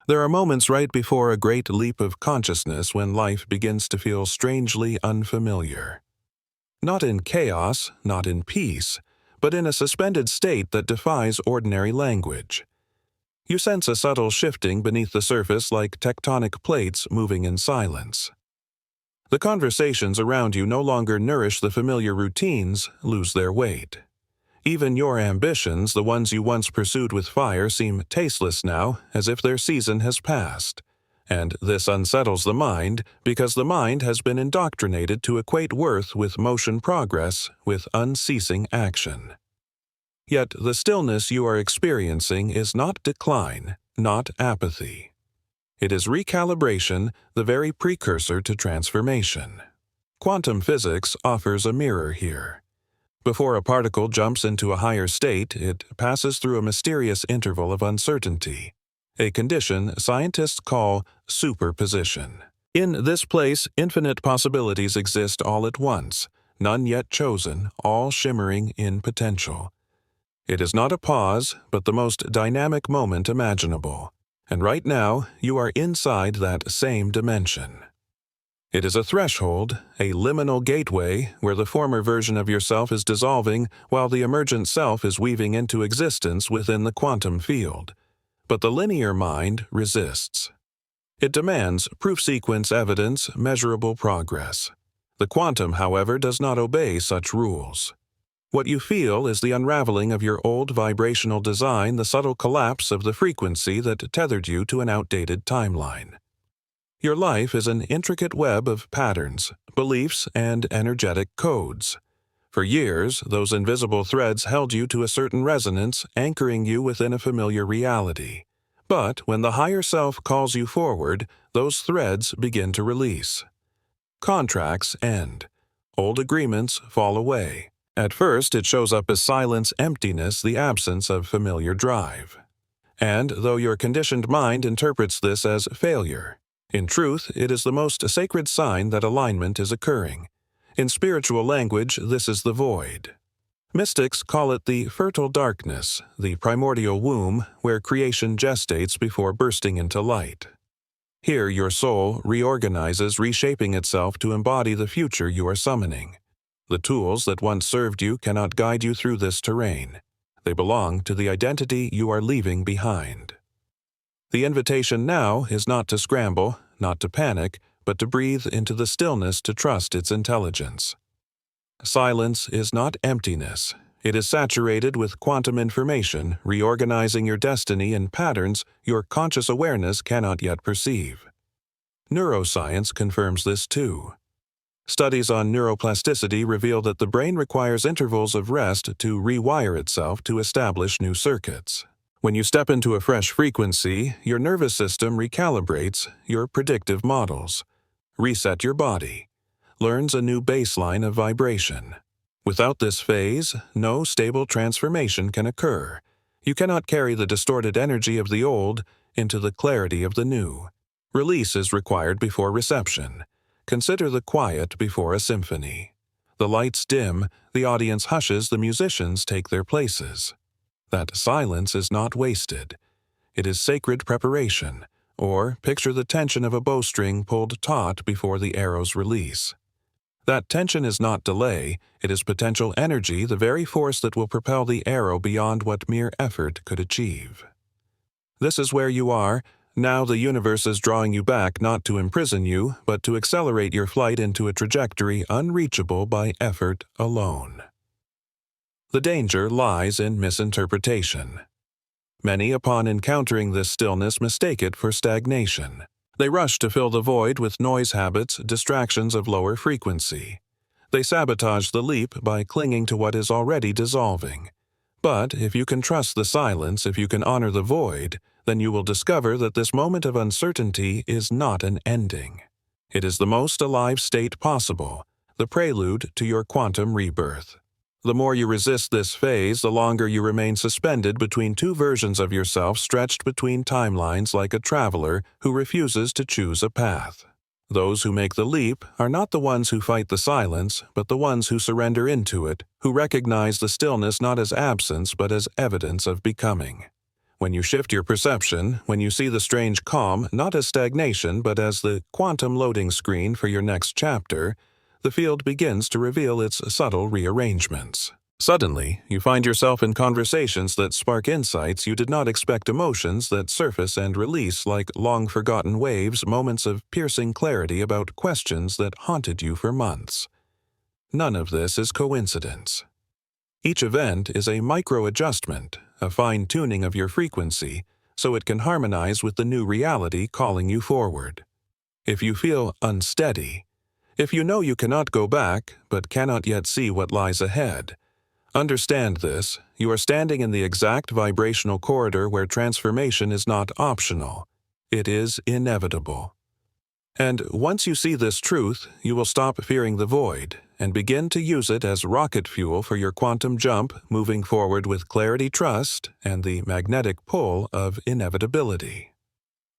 There are moments right before a great leap of consciousness when life begins to feel strangely unfamiliar. Not in chaos, not in peace, but in a suspended state that defies ordinary language. You sense a subtle shifting beneath the surface like tectonic plates moving in silence. The conversations around you no longer nourish the familiar routines, lose their weight. Even your ambitions, the ones you once pursued with fire, seem tasteless now, as if their season has passed. And this unsettles the mind, because the mind has been indoctrinated to equate worth with motion progress, with unceasing action. Yet the stillness you are experiencing is not decline, not apathy. It is recalibration, the very precursor to transformation. Quantum physics offers a mirror here. Before a particle jumps into a higher state, it passes through a mysterious interval of uncertainty, a condition scientists call superposition. In this place, infinite possibilities exist all at once, none yet chosen, all shimmering in potential. It is not a pause, but the most dynamic moment imaginable, and right now you are inside that same dimension. It is a threshold, a liminal gateway where the former version of yourself is dissolving while the emergent self is weaving into existence within the quantum field. But the linear mind resists. It demands proof sequence evidence, measurable progress. The quantum, however, does not obey such rules. What you feel is the unraveling of your old vibrational design, the subtle collapse of the frequency that tethered you to an outdated timeline. Your life is an intricate web of patterns, beliefs, and energetic codes. For years, those invisible threads held you to a certain resonance, anchoring you within a familiar reality. But when the higher self calls you forward, those threads begin to release. Contracts end. Old agreements fall away. At first, it shows up as silence, emptiness, the absence of familiar drive. And though your conditioned mind interprets this as failure, in truth, it is the most sacred sign that alignment is occurring. In spiritual language, this is the void. Mystics call it the fertile darkness, the primordial womb where creation gestates before bursting into light. Here your soul reorganizes, reshaping itself to embody the future you are summoning. The tools that once served you cannot guide you through this terrain. They belong to the identity you are leaving behind. The invitation now is not to scramble, not to panic, but to breathe into the stillness, to trust its intelligence. Silence is not emptiness. It is saturated with quantum information, reorganizing your destiny in patterns your conscious awareness cannot yet perceive. Neuroscience confirms this too. Studies on neuroplasticity reveal that the brain requires intervals of rest to rewire itself to establish new circuits. When you step into a fresh frequency, your nervous system recalibrates your predictive models. Reset your body. Learns a new baseline of vibration. Without this phase, no stable transformation can occur. You cannot carry the distorted energy of the old into the clarity of the new. Release is required before reception. Consider the quiet before a symphony. The lights dim, the audience hushes, the musicians take their places. That silence is not wasted. It is sacred preparation, or picture the tension of a bowstring pulled taut before the arrow's release. That tension is not delay, it is potential energy, the very force that will propel the arrow beyond what mere effort could achieve. This is where you are. Now the universe is drawing you back not to imprison you, but to accelerate your flight into a trajectory unreachable by effort alone. The danger lies in misinterpretation. Many, upon encountering this stillness, mistake it for stagnation. They rush to fill the void with noise habits, distractions of lower frequency. They sabotage the leap by clinging to what is already dissolving. But if you can trust the silence, if you can honor the void, then you will discover that this moment of uncertainty is not an ending. It is the most alive state possible, the prelude to your quantum rebirth. The more you resist this phase, the longer you remain suspended between two versions of yourself, stretched between timelines like a traveler who refuses to choose a path. Those who make the leap are not the ones who fight the silence, but the ones who surrender into it, who recognize the stillness not as absence but as evidence of becoming. When you shift your perception, when you see the strange calm not as stagnation but as the quantum loading screen for your next chapter, the field begins to reveal its subtle rearrangements. Suddenly, you find yourself in conversations that spark insights you did not expect, emotions that surface and release like long-forgotten waves, moments of piercing clarity about questions that haunted you for months. None of this is coincidence. Each event is a micro-adjustment, a fine-tuning of your frequency, so it can harmonize with the new reality calling you forward. If you feel unsteady, if you know you cannot go back but cannot yet see what lies ahead, understand this: you are standing in the exact vibrational corridor where transformation is not optional. It is inevitable. And once you see this truth, you will stop fearing the void and begin to use it as rocket fuel for your quantum jump, moving forward with clarity, trust, and the magnetic pull of inevitability.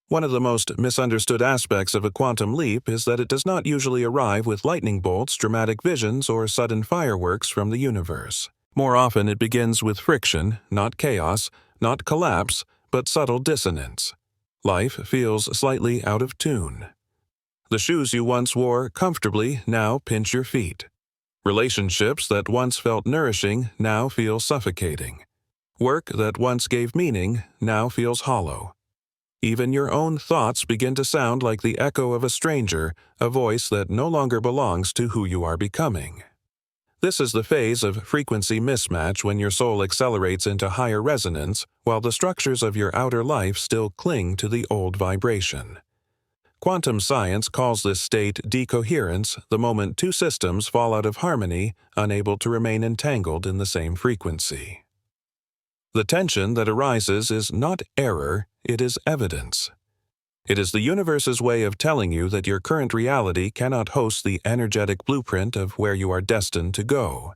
One of the most misunderstood aspects of a quantum leap is that it does not usually arrive with lightning bolts, dramatic visions, or sudden fireworks from the universe. More often it begins with friction, not chaos, not collapse, but subtle dissonance. Life feels slightly out of tune. The shoes you once wore comfortably now pinch your feet. Relationships that once felt nourishing now feel suffocating. Work that once gave meaning now feels hollow. Even your own thoughts begin to sound like the echo of a stranger, a voice that no longer belongs to who you are becoming. This is the phase of frequency mismatch, when your soul accelerates into higher resonance while the structures of your outer life still cling to the old vibration. Quantum science calls this state decoherence, the moment two systems fall out of harmony, unable to remain entangled in the same frequency. The tension that arises is not error, it is evidence. It is the universe's way of telling you that your current reality cannot host the energetic blueprint of where you are destined to go.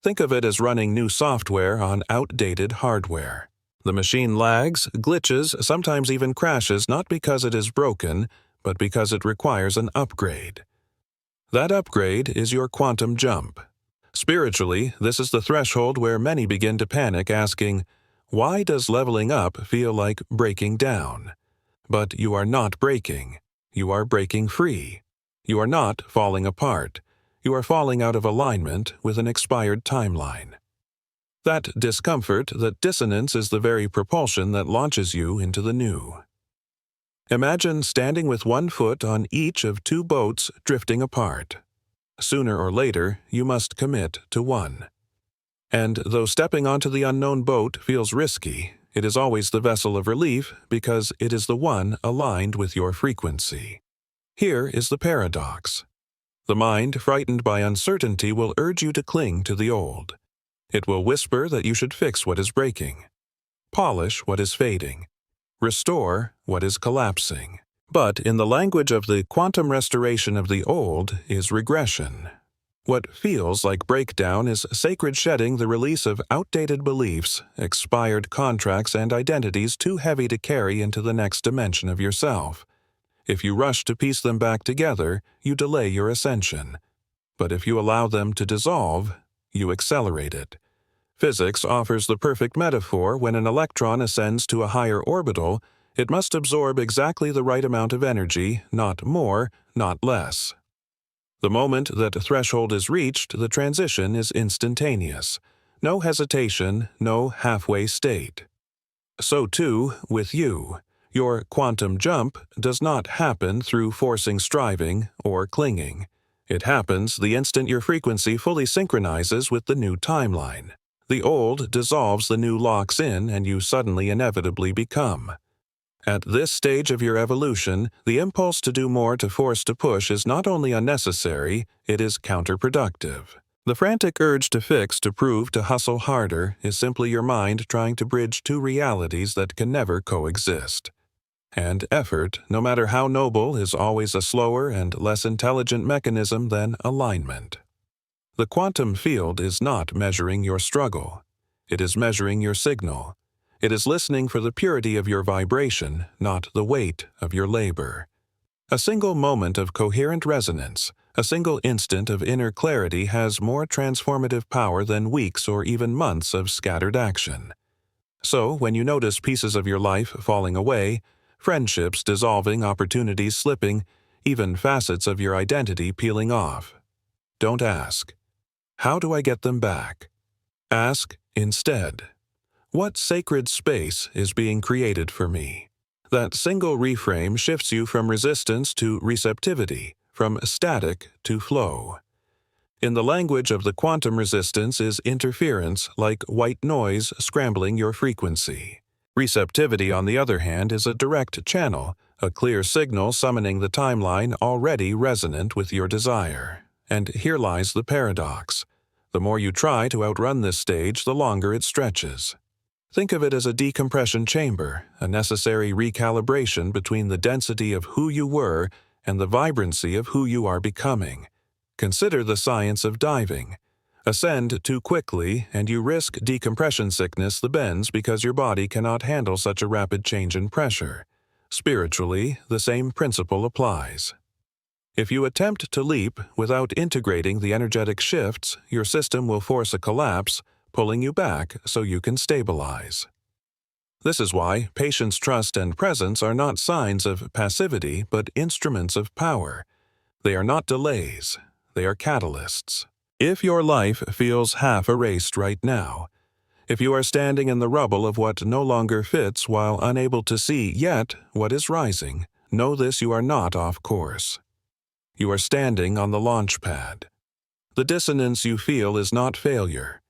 Think of it as running new software on outdated hardware. The machine lags, glitches, sometimes even crashes, not because it is broken, but because it requires an upgrade. That upgrade is your quantum jump. Spiritually, this is the threshold where many begin to panic, asking, why does leveling up feel like breaking down? But you are not breaking. You are breaking free. You are not falling apart. You are falling out of alignment with an expired timeline. That discomfort, that dissonance, is the very propulsion that launches you into the new. Imagine standing with one foot on each of two boats drifting apart. Sooner or later, you must commit to one. And though stepping onto the unknown boat feels risky, it is always the vessel of relief because it is the one aligned with your frequency. Here is the paradox. The mind, frightened by uncertainty, will urge you to cling to the old. It will whisper that you should fix what is breaking, polish what is fading, restore what is collapsing. But in the language of the quantum restoration of the old is regression. What feels like breakdown is sacred shedding, the release of outdated beliefs, expired contracts, and identities too heavy to carry into the next dimension of yourself. If you rush to piece them back together, you delay your ascension. But if you allow them to dissolve, you accelerate it. Physics offers the perfect metaphor. When an electron ascends to a higher orbital, it must absorb exactly the right amount of energy, not more, not less. The moment that a threshold is reached, the transition is instantaneous. No hesitation, no halfway state. So too with you. Your quantum jump does not happen through forcing striving or clinging. It happens the instant your frequency fully synchronizes with the new timeline. The old dissolves, the new locks in, and you suddenly inevitably become. At this stage of your evolution, the impulse to do more, to force to push, is not only unnecessary, it is counterproductive. The frantic urge to fix, to prove, to hustle harder is simply your mind trying to bridge two realities that can never coexist. And effort, no matter how noble, is always a slower and less intelligent mechanism than alignment. The quantum field is not measuring your struggle. It is measuring your signal. It is listening for the purity of your vibration, not the weight of your labor. A single moment of coherent resonance, a single instant of inner clarity has more transformative power than weeks or even months of scattered action. So, when you notice pieces of your life falling away, friendships dissolving, opportunities slipping, even facets of your identity peeling off, don't ask, "How do I get them back?" Ask, instead, "What sacred space is being created for me?" That single reframe shifts you from resistance to receptivity, from static to flow. In the language of the quantum, resistance is interference, like white noise scrambling your frequency. Receptivity, on the other hand, is a direct channel, a clear signal summoning the timeline already resonant with your desire. And here lies the paradox. The more you try to outrun this stage, the longer it stretches. Think of it as a decompression chamber, a necessary recalibration between the density of who you were and the vibrancy of who you are becoming. Consider the science of diving. Ascend too quickly, and you risk decompression sickness, the bends, because your body cannot handle such a rapid change in pressure. Spiritually, the same principle applies. If you attempt to leap without integrating the energetic shifts, your system will force a collapse, pulling you back so you can stabilize. This is why patience, trust, and presence are not signs of passivity, but instruments of power. They are not delays. They are catalysts. If your life feels half erased right now, if you are standing in the rubble of what no longer fits while unable to see yet what is rising, know this: you are not off course. You are standing on the launch pad. The dissonance you feel is not failure.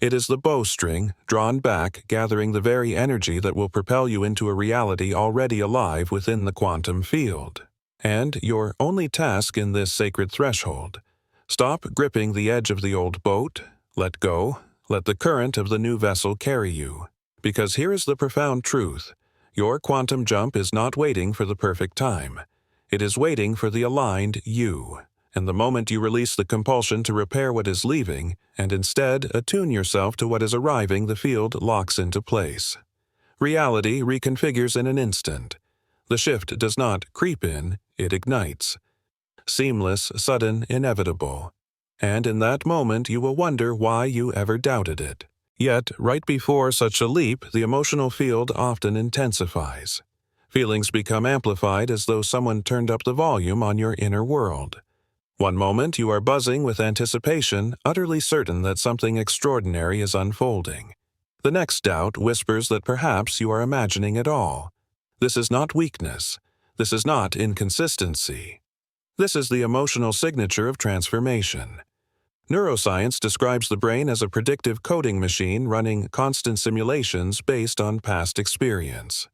It is the bowstring, drawn back, gathering the very energy that will propel you into a reality already alive within the quantum field. And your only task in this sacred threshold: stop gripping the edge of the old boat, let go, let the current of the new vessel carry you. Because here is the profound truth: your quantum jump is not waiting for the perfect time. It is waiting for the aligned you. And the moment you release the compulsion to repair what is leaving, and instead attune yourself to what is arriving, the field locks into place. Reality reconfigures in an instant. The shift does not creep in, it ignites. Seamless, sudden, inevitable. And in that moment you will wonder why you ever doubted it. Yet, right before such a leap, the emotional field often intensifies. Feelings become amplified as though someone turned up the volume on your inner world. One moment you are buzzing with anticipation, utterly certain that something extraordinary is unfolding. The next doubt whispers that perhaps you are imagining it all. This is not weakness. This is not inconsistency. This is the emotional signature of transformation. Neuroscience describes the brain as a predictive coding machine running constant simulations based on past experience.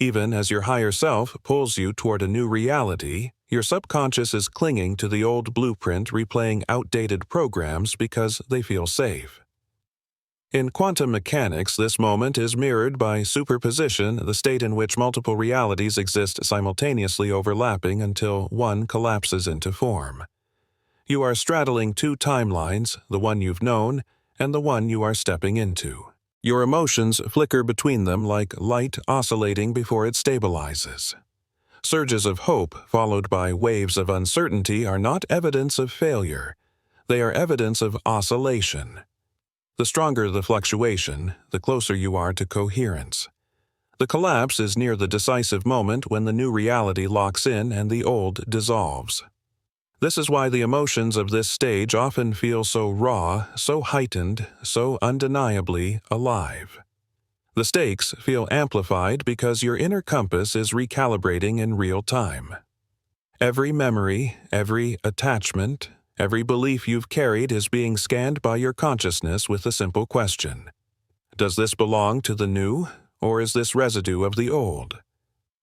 Even as your higher self pulls you toward a new reality, your subconscious is clinging to the old blueprint, replaying outdated programs because they feel safe. In quantum mechanics, this moment is mirrored by superposition, the state in which multiple realities exist simultaneously, overlapping until one collapses into form. You are straddling two timelines, the one you've known and the one you are stepping into. Your emotions flicker between them like light oscillating before it stabilizes. Surges of hope followed by waves of uncertainty are not evidence of failure. They are evidence of oscillation. The stronger the fluctuation, the closer you are to coherence. The collapse is near the decisive moment when the new reality locks in and the old dissolves. This is why the emotions of this stage often feel so raw, so heightened, so undeniably alive. The stakes feel amplified because your inner compass is recalibrating in real time. Every memory, every attachment, every belief you've carried is being scanned by your consciousness with a simple question: does this belong to the new, or is this residue of the old?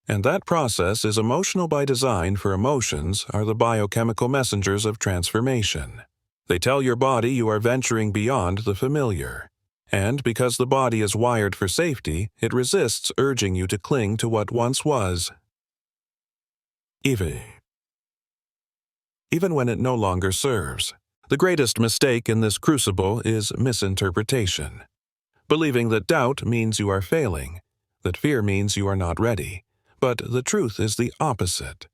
And that process is emotional by design, for emotions are the biochemical messengers of transformation. They tell your body you are venturing beyond the familiar. And because the body is wired for safety, it resists urging you to cling to what once was, even when it no longer serves. The greatest mistake in this crucible is misinterpretation. Believing that doubt means you are failing, that fear means you are not ready. But the truth is the opposite.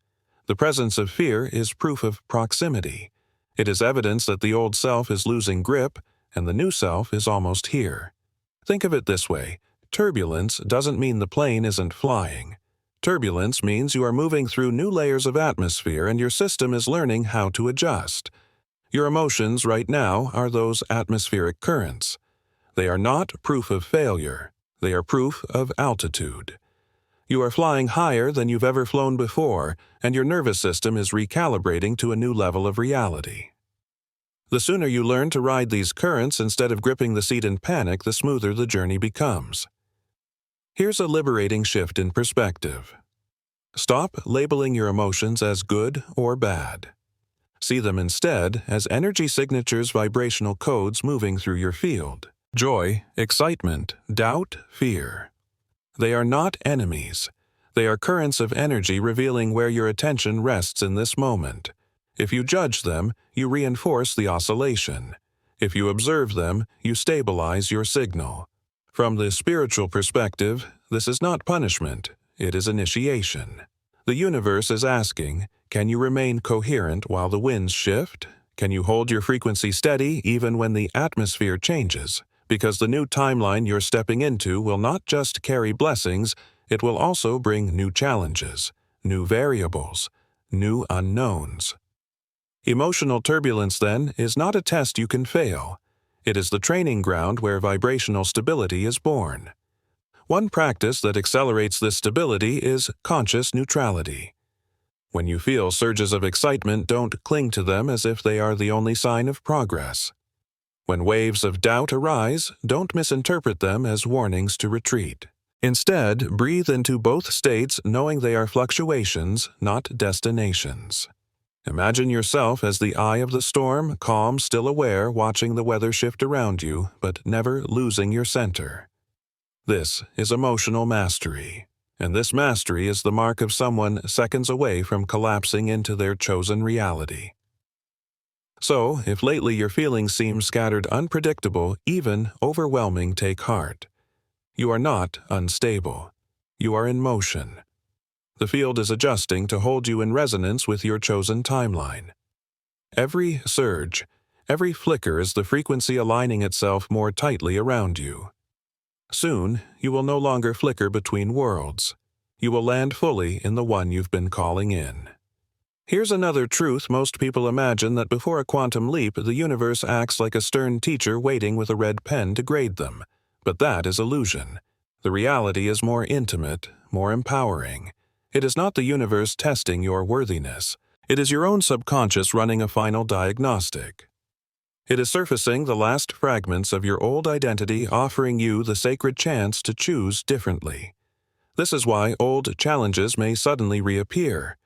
The presence of fear is proof of proximity. It is evidence that the old self is losing grip and the new self is almost here. Think of it this way: turbulence doesn't mean the plane isn't flying. Turbulence means you are moving through new layers of atmosphere and your system is learning how to adjust. Your emotions right now are those atmospheric currents. They are not proof of failure. They are proof of altitude. You are flying higher than you've ever flown before, and your nervous system is recalibrating to a new level of reality. The sooner you learn to ride these currents instead of gripping the seat in panic, the smoother the journey becomes. Here's a liberating shift in perspective. Stop labeling your emotions as good or bad. See them instead as energy signatures, vibrational codes moving through your field. Joy, excitement, doubt, fear. They are not enemies. They are currents of energy revealing where your attention rests in this moment. If you judge them, you reinforce the oscillation. If you observe them, you stabilize your signal. From the spiritual perspective, this is not punishment, it is initiation. The universe is asking, can you remain coherent while the winds shift? Can you hold your frequency steady even when the atmosphere changes? Because the new timeline you're stepping into will not just carry blessings, it will also bring new challenges, new variables, new unknowns. Emotional turbulence, then, is not a test you can fail. It is the training ground where vibrational stability is born. One practice that accelerates this stability is conscious neutrality. When you feel surges of excitement, don't cling to them as if they are the only sign of progress. When waves of doubt arise, don't misinterpret them as warnings to retreat. Instead, breathe into both states knowing they are fluctuations, not destinations. Imagine yourself as the eye of the storm, calm, still aware, watching the weather shift around you, but never losing your center. This is emotional mastery, and this mastery is the mark of someone seconds away from collapsing into their chosen reality. So, if lately your feelings seem scattered, unpredictable, even overwhelming, take heart. You are not unstable. You are in motion. The field is adjusting to hold you in resonance with your chosen timeline. Every surge, every flicker is the frequency aligning itself more tightly around you. Soon, you will no longer flicker between worlds. You will land fully in the one you've been calling in. Here's another truth most people imagine, that before a quantum leap, the universe acts like a stern teacher waiting with a red pen to grade them. But that is illusion. The reality is more intimate, more empowering. It is not the universe testing your worthiness. It is your own subconscious running a final diagnostic. It is surfacing the last fragments of your old identity, offering you the sacred chance to choose differently. This is why old challenges may suddenly reappear.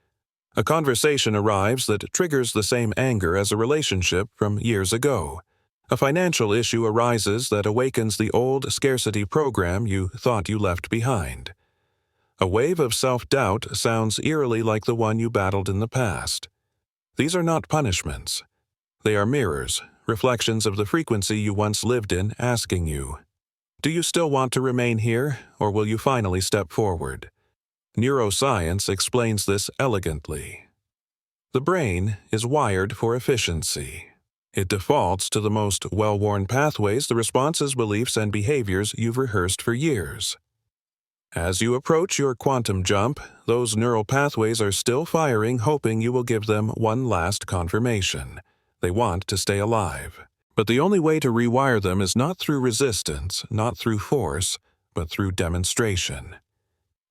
A conversation arrives that triggers the same anger as a relationship from years ago. A financial issue arises that awakens the old scarcity program you thought you left behind. A wave of self-doubt sounds eerily like the one you battled in the past. These are not punishments. They are mirrors, reflections of the frequency you once lived in, asking you, do you still want to remain here, or will you finally step forward? Neuroscience explains this elegantly. The brain is wired for efficiency. It defaults to the most well-worn pathways, the responses, beliefs, and behaviors you've rehearsed for years. As you approach your quantum jump, those neural pathways are still firing, hoping you will give them one last confirmation. They want to stay alive. But the only way to rewire them is not through resistance, not through force, but through demonstration.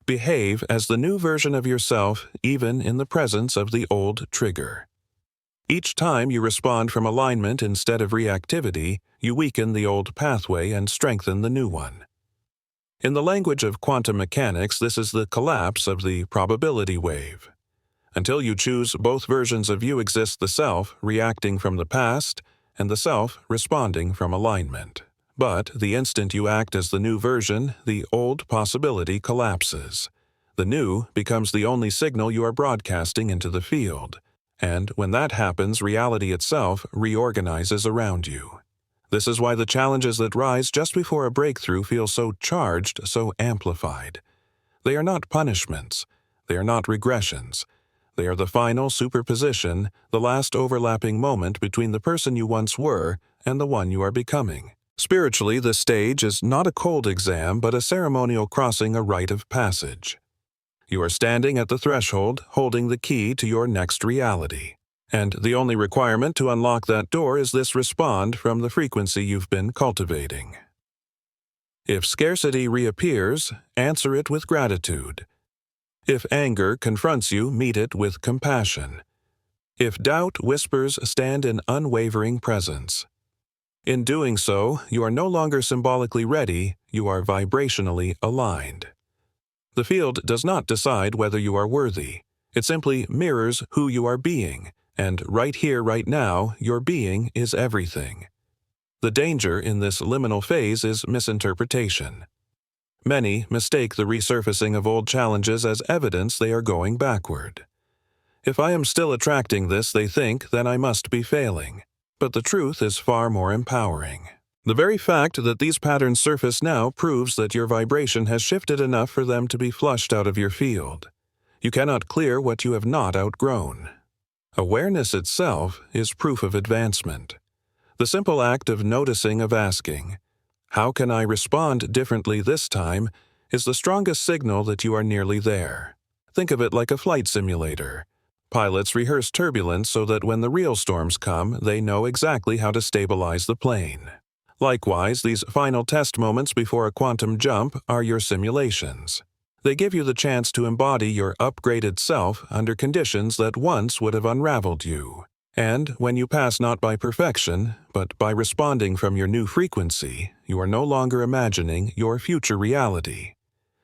Behave as the new version of yourself, even in the presence of the old trigger. Each time you respond from alignment instead of reactivity, you weaken the old pathway and strengthen the new one. In the language of quantum mechanics, this is the collapse of the probability wave. Until you choose, both versions of you exist: the self reacting from the past and the self responding from alignment. But the instant you act as the new version, the old possibility collapses. The new becomes the only signal you are broadcasting into the field. And when that happens, reality itself reorganizes around you. This is why the challenges that rise just before a breakthrough feel so charged, so amplified. They are not punishments. They are not regressions. They are the final superposition, the last overlapping moment between the person you once were and the one you are becoming. Spiritually, the stage is not a cold exam but a ceremonial crossing a rite of passage. You are standing at the threshold, holding the key to your next reality. And the only requirement to unlock that door is this respond from the frequency you've been cultivating. If scarcity reappears, answer it with gratitude. If anger confronts you, meet it with compassion. If doubt whispers, stand in unwavering presence. In doing so, you are no longer symbolically ready, you are vibrationally aligned. The field does not decide whether you are worthy. It simply mirrors who you are being, and right here, right now, your being is everything. The danger in this liminal phase is misinterpretation. Many mistake the resurfacing of old challenges as evidence they are going backward. If I am still attracting this, they think, then I must be failing. But the truth is far more empowering. The very fact that these patterns surface now proves that your vibration has shifted enough for them to be flushed out of your field. You cannot clear what you have not outgrown. Awareness itself is proof of advancement. The simple act of noticing, of asking, "How can I respond differently this time?" is the strongest signal that you are nearly there. Think of it like a flight simulator. Pilots rehearse turbulence so that when the real storms come, they know exactly how to stabilize the plane. Likewise, these final test moments before a quantum jump are your simulations. They give you the chance to embody your upgraded self under conditions that once would have unraveled you. And when you pass not by perfection, but by responding from your new frequency, you are no longer imagining your future reality.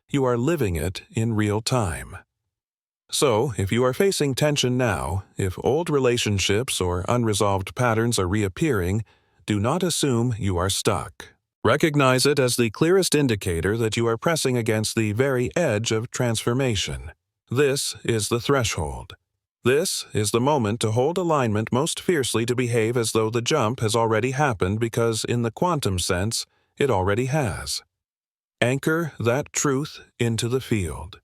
You are living it in real time. So, if you are facing tension now, if old relationships or unresolved patterns are reappearing, do not assume you are stuck. Recognize it as the clearest indicator that you are pressing against the very edge of transformation. This is the threshold. This is the moment to hold alignment most fiercely, to behave as though the jump has already happened, because in the quantum sense, it already has. Anchor that truth into the field.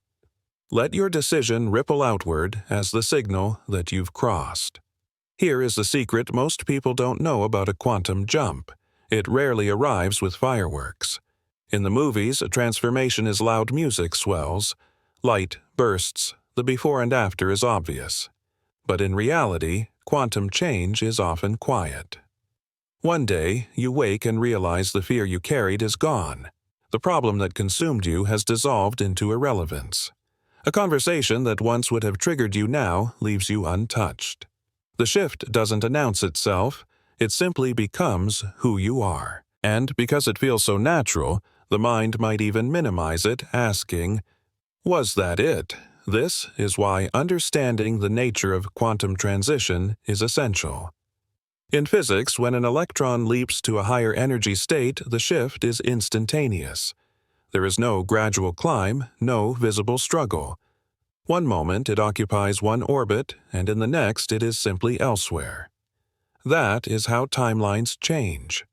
Let your decision ripple outward as the signal that you've crossed. Here is the secret most people don't know about a quantum jump. It rarely arrives with fireworks. In the movies, a transformation is loud music swells, light bursts, the before and after is obvious. But in reality, quantum change is often quiet. One day, you wake and realize the fear you carried is gone. The problem that consumed you has dissolved into irrelevance. A conversation that once would have triggered you now leaves you untouched. The shift doesn't announce itself, it simply becomes who you are. And because it feels so natural, the mind might even minimize it, asking, "Was that it?" This is why understanding the nature of quantum transition is essential. In physics, when an electron leaps to a higher energy state, the shift is instantaneous. There is no gradual climb, no visible struggle. One moment it occupies one orbit, and in the next it is simply elsewhere. That is how timelines change.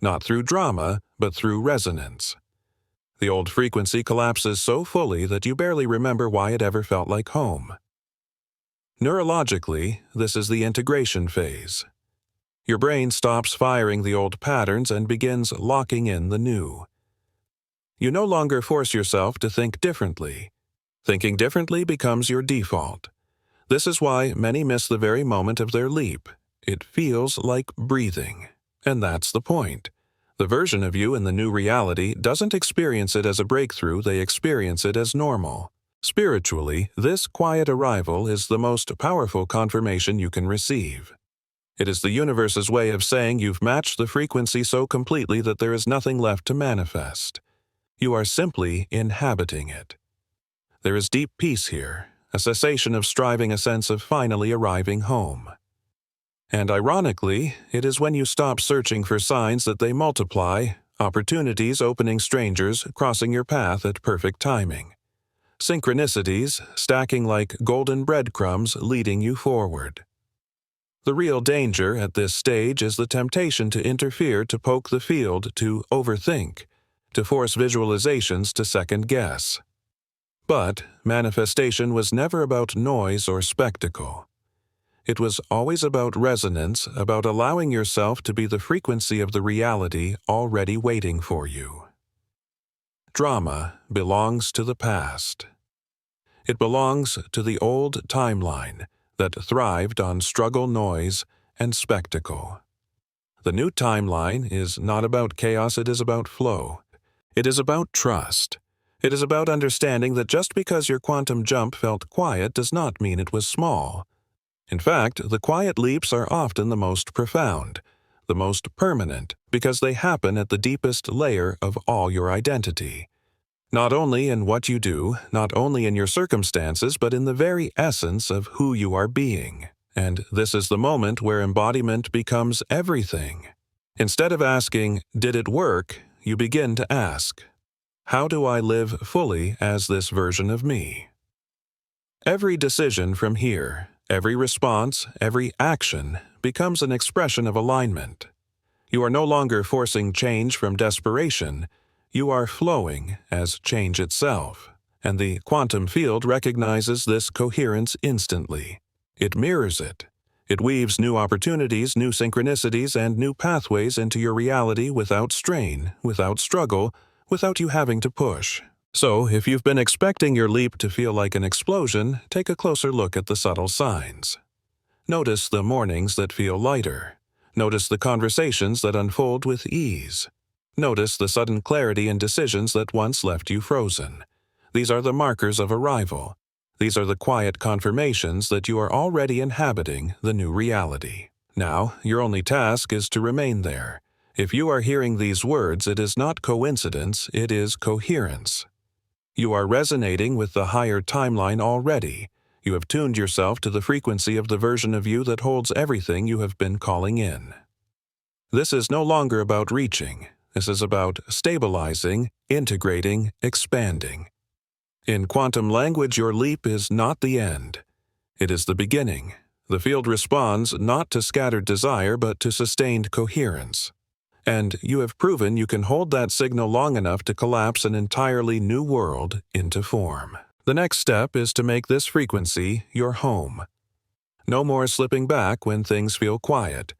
Not through drama, but through resonance. The old frequency collapses so fully that you barely remember why it ever felt like home. Neurologically, this is the integration phase. Your brain stops firing the old patterns and begins locking in the new. You no longer force yourself to think differently. Thinking differently becomes your default. This is why many miss the very moment of their leap. It feels like breathing. And that's the point. The version of you in the new reality doesn't experience it as a breakthrough, they experience it as normal. Spiritually, this quiet arrival is the most powerful confirmation you can receive. It is the universe's way of saying you've matched the frequency so completely that there is nothing left to manifest. You are simply inhabiting it. There is deep peace here, a cessation of striving, a sense of finally arriving home. And ironically, it is when you stop searching for signs that they multiply, opportunities opening, strangers crossing your path at perfect timing. Synchronicities stacking like golden breadcrumbs leading you forward. The real danger at this stage is the temptation to interfere, to poke the field, to overthink, to force visualizations, to second guess. But manifestation was never about noise or spectacle. It was always about resonance, about allowing yourself to be the frequency of the reality already waiting for you. Drama belongs to the past. It belongs to the old timeline that thrived on struggle, noise, and spectacle. The new timeline is not about chaos, it is about flow. It is about trust. It is about understanding that just because your quantum jump felt quiet does not mean it was small. In fact, the quiet leaps are often the most profound, the most permanent, because they happen at the deepest layer of all your identity. Not only in what you do, not only in your circumstances, but in the very essence of who you are being. And this is the moment where embodiment becomes everything. Instead of asking, "Did it work?" you begin to ask, "How do I live fully as this version of me?" Every decision from here, every response, every action becomes an expression of alignment. You are no longer forcing change from desperation. You are flowing as change itself, and the quantum field recognizes this coherence instantly. It mirrors it. It weaves new opportunities, new synchronicities, and new pathways into your reality without strain, without struggle, without you having to push. So, if you've been expecting your leap to feel like an explosion, take a closer look at the subtle signs. Notice the mornings that feel lighter. Notice the conversations that unfold with ease. Notice the sudden clarity in decisions that once left you frozen. These are the markers of arrival. These are the quiet confirmations that you are already inhabiting the new reality. Now, your only task is to remain there. If you are hearing these words, it is not coincidence, it is coherence. You are resonating with the higher timeline already. You have tuned yourself to the frequency of the version of you that holds everything you have been calling in. This is no longer about reaching. This is about stabilizing, integrating, expanding. In quantum language, your leap is not the end. It is the beginning. The field responds not to scattered desire, but to sustained coherence. And you have proven you can hold that signal long enough to collapse an entirely new world into form. The next step is to make this frequency your home. No more slipping back when things feel quiet.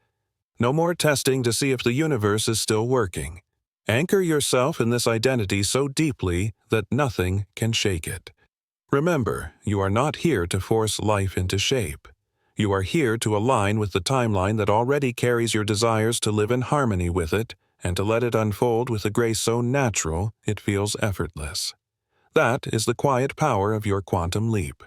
No more testing to see if the universe is still working. Anchor yourself in this identity so deeply that nothing can shake it. Remember, you are not here to force life into shape. You are here to align with the timeline that already carries your desires to live in harmony with it and to let it unfold with a grace so natural it feels effortless. That is the quiet power of your quantum leap.